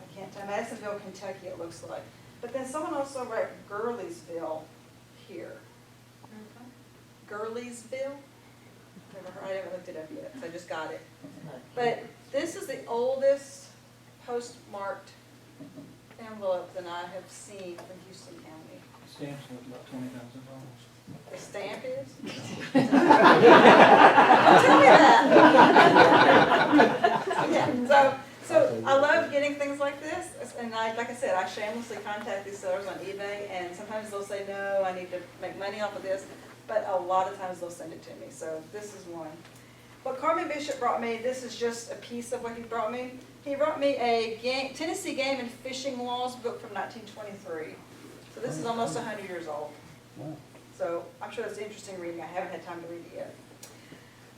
I can't tell, Madisonville, Kentucky it looks like. But then someone also wrote Gurleysville here. Gurleysville? Never heard, I haven't looked it up yet, so I just got it. But this is the oldest postmarked envelope that I have seen from Houston County. Stamps worth about $20,000. The stamp is? Don't tell me that. Yeah, so I love getting things like this, and like I said, I shamelessly contact these sellers on eBay, and sometimes they'll say, no, I need to make money off of this, but a lot of times they'll send it to me, so this is one. What Carmen Bishop brought me, this is just a piece of what he brought me. He brought me a Tennessee Game and Fishing Laws book from 1923. So this is almost 100 years old. So I'm sure it's interesting reading. I haven't had time to read it yet.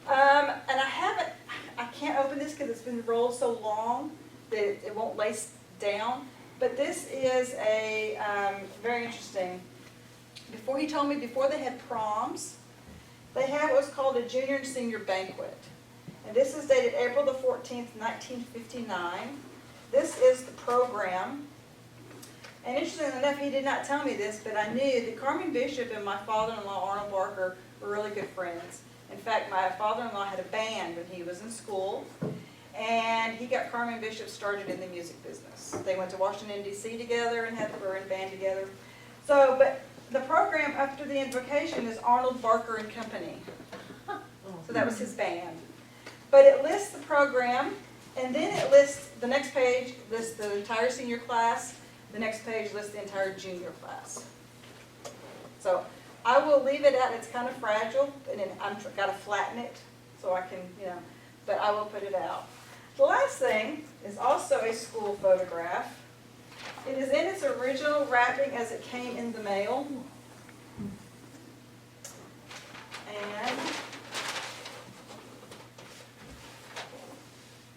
And I can't open this because it's been rolled so long that it won't lace down. But this is a very interesting. Before he told me, before they had proms, they had what was called a junior and senior banquet. And this is dated April the 14th, 1959. This is the program. And interestingly enough, he did not tell me this, but I knew that Carmen Bishop and my father-in-law, Arnold Barker, were really good friends. In fact, my father-in-law had a band when he was in school, and he got Carmen Bishop started in the music business. They went to Washington, D.C. together and were in band together. So, but the program after the invocation is Arnold Barker and Company. So that was his band. But it lists the program, and then it lists, the next page lists the entire senior class, the next page lists the entire junior class. So I will leave it at, it's kind of fragile, and then I've got to flatten it so I can, but I will put it out. The last thing is also a school photograph. It is in its original wrapping as it came in the mail. And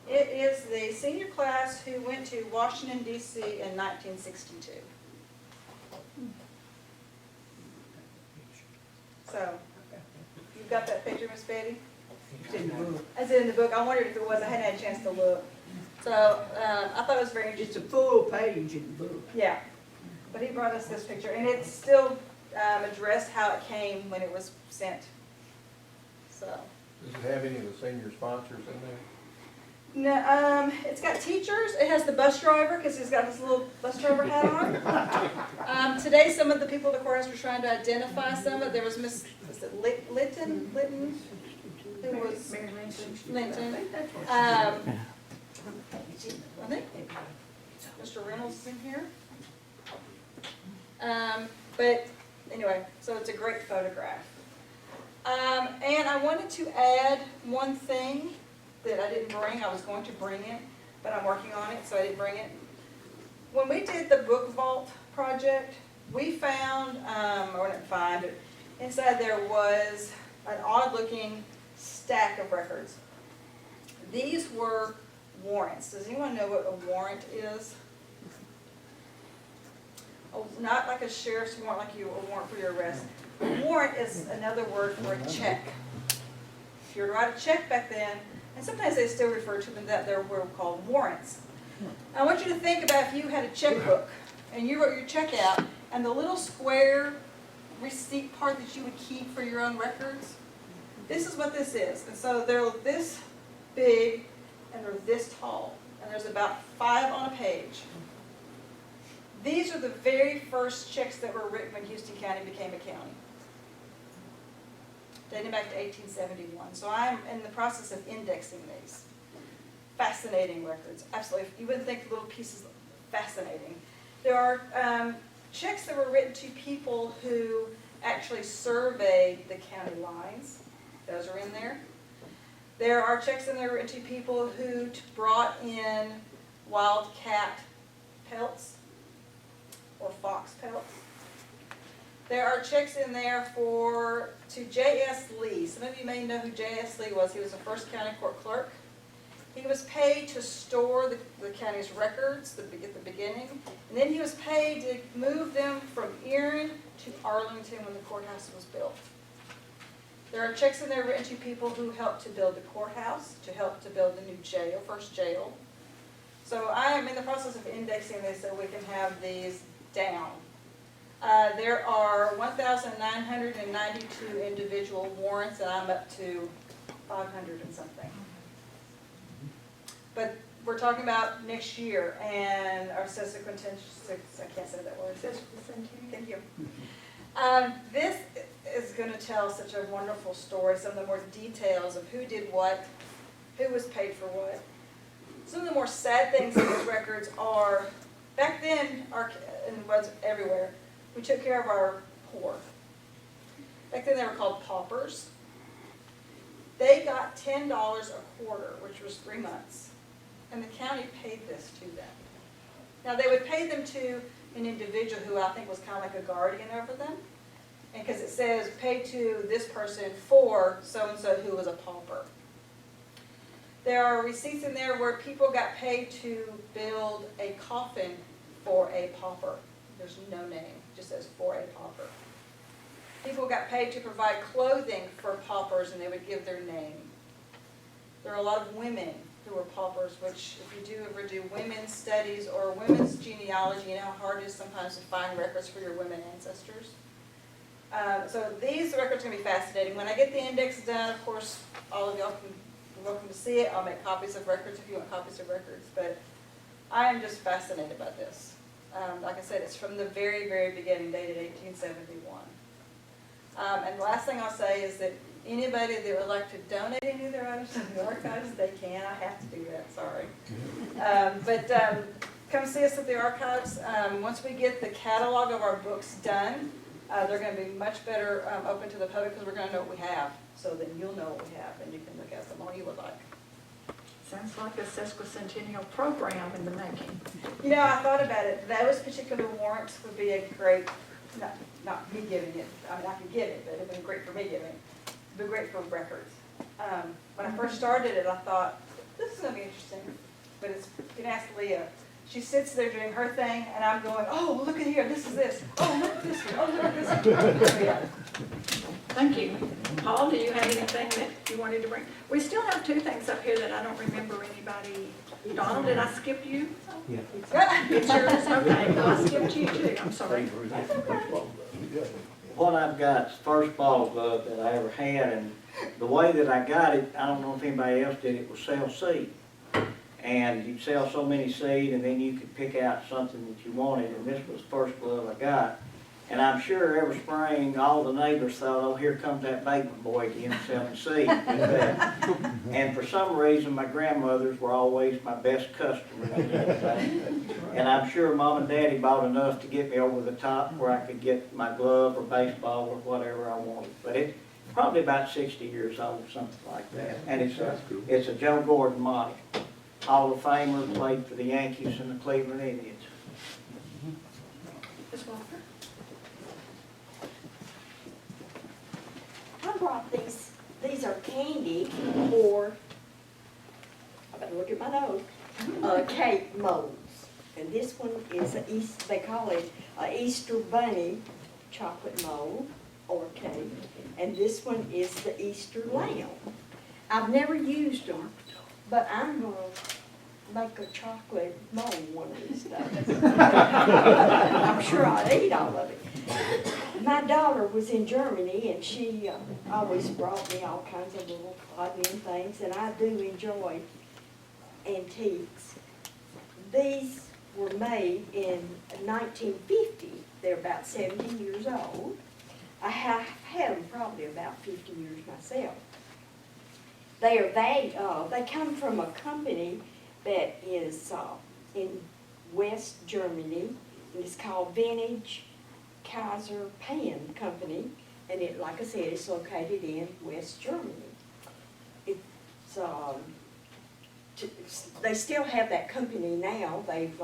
it is the senior class who went to Washington, D.C. in 1962. So, you've got that picture, Miss Betty? It's in the book. It's in the book. I wondered if it was. I hadn't had a chance to look. So, I thought it was very interesting. It's a full page in the book. Yeah. But he brought us this picture, and it's still addressed how it came when it was sent. So. Does it have any of the senior sponsors in there? No, it's got teachers, it has the bus driver, because he's got his little bus driver hat on. Today, some of the people at the courthouse were trying to identify some of, there was Miss, was it Litton, who was? Mary Linton. Linton. I think Mr. Reynolds is in here. But anyway, so it's a great photograph. And I wanted to add one thing that I didn't bring. I was going to bring it, but I'm working on it, so I didn't bring it. When we did the book vault project, we found, or didn't find it, inside there was an odd-looking stack of records. These were warrants. Does anyone know what a warrant is? Oh, not like a sheriff's warrant, like a warrant for your arrest. A warrant is another word for a check. If you were to write a check back then, and sometimes they still refer to them that they were called warrants. I want you to think about if you had a checkbook and you wrote your check out, and the little square receipt part that you would keep for your own records. This is what this is. And so they're this big and they're this tall. And there's about 5 on a page. These are the very first checks that were written when Houston County became a county, dating back to 1871. So I'm in the process of indexing these. Fascinating records, absolutely. You wouldn't think little pieces, fascinating. There are checks that were written to people who actually surveyed the county lines. Those are in there. There are checks in there written to people who brought in wildcat pelts or fox pelts. There are checks in there to J.S. Lee. Some of you may know who J.S. Lee was. He was the first county court clerk. He was paid to store the county's records at the beginning, and then he was paid to move them from Erin to Arlington when the courthouse was built. There are checks in there written to people who helped to build the courthouse, to help to build the new jail, first jail. So I am in the process of indexing this so we can have these down. There are 1,992 individual warrants, and I'm up to 500 and something. But we're talking about next year and our sesquicentennial, I can't say that word. Thank you. This is going to tell such a wonderful story, some of the more details of who did what, who was paid for what. Some of the more sad things in these records are, back then, and was everywhere, we took care of our poor. Back then they were called paupers. They got $10 a quarter, which was 3 months. And the county paid this to them. Now they would pay them to an individual who I think was kind of like a guardian over them. And because it says paid to this person for so-and-so who was a pauper. There are receipts in there where people got paid to build a coffin for a pauper. There's no name, it just says for a pauper. People got paid to provide clothing for paupers and they would give their name. There are a lot of women who were paupers, which if you do ever do women's studies or women's genealogy, you know how hard it is sometimes to find records for your women ancestors. So these records are going to be fascinating. When I get the index done, of course, all of y'all can welcome to see it. I'll make copies of records if you want copies of records, but I am just fascinated by this. Like I said, it's from the very, very beginning, dated 1871. And the last thing I'll say is that anybody that would like to donate any of their items to the archives, they can. I have to do that, sorry. But come see us at the archives. Once we get the catalog of our books done, they're going to be much better open to the public because we're going to know what we have. So then you'll know what we have and you can look at them all you would like. Sounds like a sesquicentennial program in the making. You know, I thought about it. Those particular warrants would be a great, not me giving it. I mean, I could give it, but it would be great for me giving it. It would be great for records. When I first started it, I thought, this is going to be interesting. But it's, you can ask Leah. She sits there doing her thing, and I'm going, oh, look at here, this is this. Oh, look at this one. Oh, look at this one. Thank you. Paul, do you have anything that you wanted to bring? We still have 2 things up here that I don't remember anybody. Donald, did I skip you? Yeah. It's yours? Okay, well, I skipped you too, I'm sorry. What I've got is the first ball glove that I ever had, and the way that I got it, I don't know if anybody else did it, was cell seed. And you'd sell so many seed, and then you could pick out something that you wanted, and this was the first glove I got. And I'm sure every spring, all the neighbors thought, oh, here comes that Bateman boy again selling seed. And for some reason, my grandmothers were always my best customers. And I'm sure Mom and Daddy bought enough to get me over the top where I could get my glove or baseball or whatever I wanted. But it's probably about 60 years old, something like that. And it's a Joe Gordon model. Hall of Famer, played for the Yankees and the Cleveland Indians. Ms. Walker? I brought these are candy for, I better look at my nose, cake molds. And this one is they call it a Easter bunny chocolate mold or cake. And this one is the Easter lamb. I've never used them, but I'm gonna make a chocolate mold one of these days. I'm sure I'll eat all of it. My daughter was in Germany, and she always brought me all kinds of little cotton things, and I do enjoy antiques. These were made in 1950. They're about 70 years old. I have had them probably about 50 years myself. They are they come from a company that is in West Germany, and it's called Vintage Kaiser Pan Company, and it, like I said, it's located in West Germany. It's they still have that company now. They've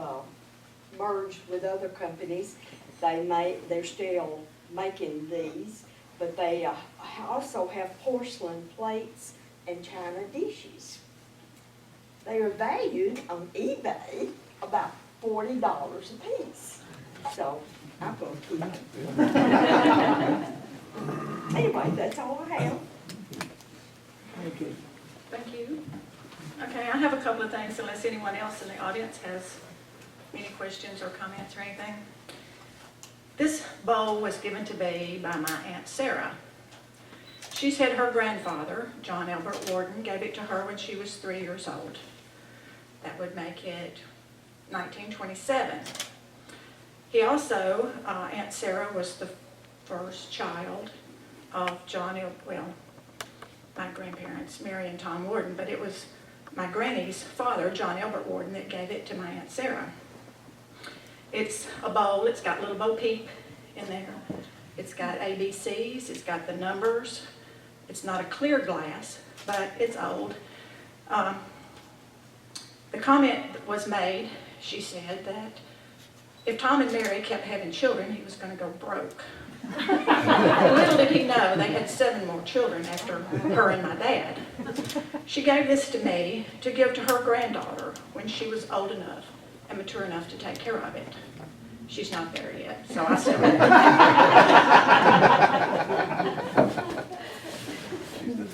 merged with other companies. They're still making these, but they also have porcelain plates and china dishes. They are valued on eBay about $40 a piece. So I'm going to keep them. Anyway, that's all I have. Thank you. Thank you. Okay, I have a couple of things, unless anyone else in the audience has any questions or comments or anything. This bowl was given to me by my Aunt Sarah. She said her grandfather, John Albert Warden, gave it to her when she was 3 years old. That would make it 1927. He also, Aunt Sarah was the first child of my grandparents, Mary and Tom Warden, but it was my granny's father, John Albert Warden, that gave it to my Aunt Sarah. It's a bowl, it's got little Bo Peep in there. It's got ABCs, it's got the numbers. It's not a clear glass, but it's old. The comment was made, she said, that if Tom and Mary kept having children, he was going to go broke. Little did he know they had 7 more children after her and my dad. She gave this to me to give to her granddaughter when she was old enough and mature enough to take care of it. She's not there yet, so I still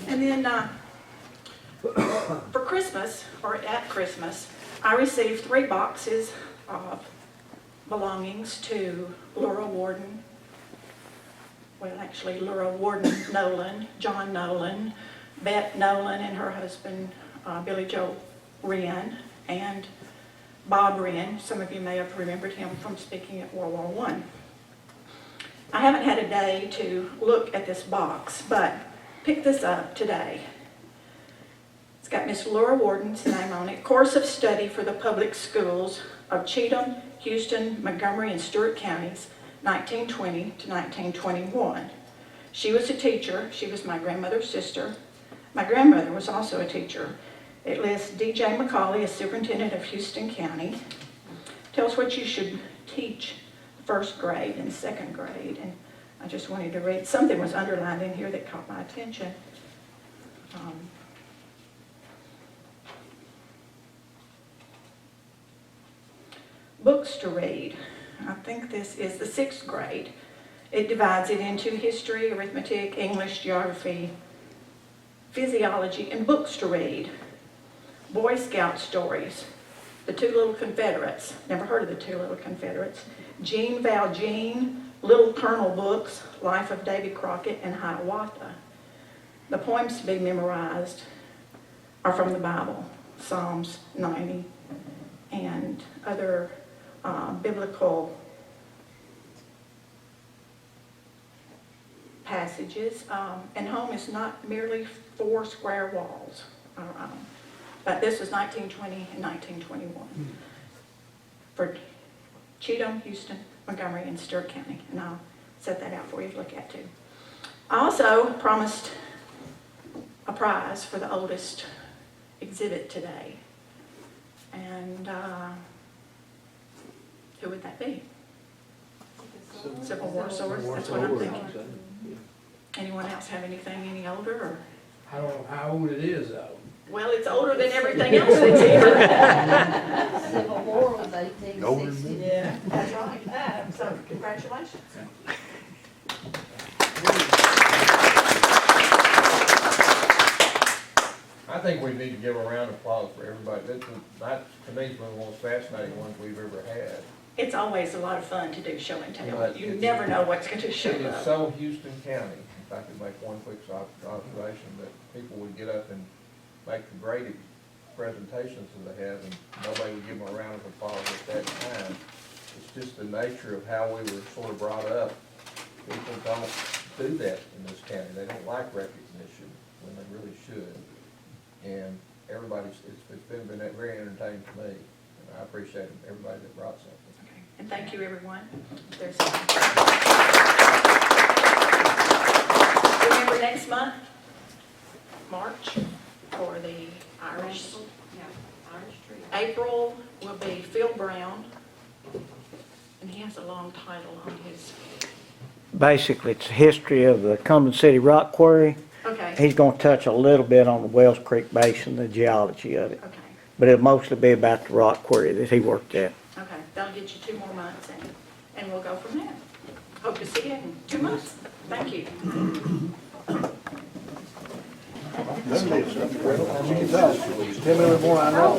And then for Christmas, or at Christmas, I received 3 boxes of belongings to Laura Warden. Well, actually, Laura Warden Nolan, John Nolan, Bette Nolan and her husband, Billy Joe Wren, and Bob Wren. Some of you may have remembered him from speaking at World War I. I haven't had a day to look at this box, but picked this up today. It's got Miss Laura Warden's name on it. Course of Study for the Public Schools of Cheatham, Houston, Montgomery, and Stewart Counties, 1920 to 1921. She was a teacher. She was my grandmother's sister. My grandmother was also a teacher. It lists D.J. McCauley as superintendent of Houston County. Tells what you should teach first grade and second grade. And I just wanted to read. Something was underlined in here that caught my attention. Books to read. I think this is the 6th grade. It divides it into history, arithmetic, English, geography, physiology, and books to read. Boy Scout stories. The Two Little Confederates. Never heard of the Two Little Confederates. Jean Valjean, Little Colonel books, Life of Davy Crockett, and Hiawatha. The poems to be memorized are from the Bible. Psalms 90, and other biblical passages. And home is not merely 4 square walls, but this was 1920 and 1921 for Cheatham, Houston, Montgomery, and Stewart County. And I'll set that out for you to look at too. I also promised a prize for the oldest exhibit today. And who would that be? Civil War sword, that's what I'm thinking. Anyone else have anything any older, or? I don't know how old it is though. Well, it's older than everything else that's here. Civil War was 1860. Yeah, that's right. So congratulations. I think we need to give a round of applause for everybody. That, to me, is one of the most fascinating ones we've ever had. It's always a lot of fun to do show and tell. But You it's- never know what's going to show It is up. so Houston County, if I could make one quick observation, that people would get up and make the great presentations that they have, and nobody would give them a round of applause at that time. It's just the nature of how we were sort of brought up. People don't do that in this county. They don't like recognition when they really should. And everybody's, it's been very entertaining to me, and I appreciate everybody that brought something. Okay. And thank you, everyone. There's remember next month, March, for the Irish. Yeah, Irish tree. April will be Phil Brown, and he has a long title on his. Basically, it's a history of the Cumberland City Rock Quarry. Okay. He's gonna touch a little bit on the Wells Creek Basin, the geology of it. Okay. But it'll mostly be about the rock quarry that he worked at. Okay. That'll get you 2 more months, and we'll go from there. Hope to see you in 2 months. Thank you. Tell me what more I know.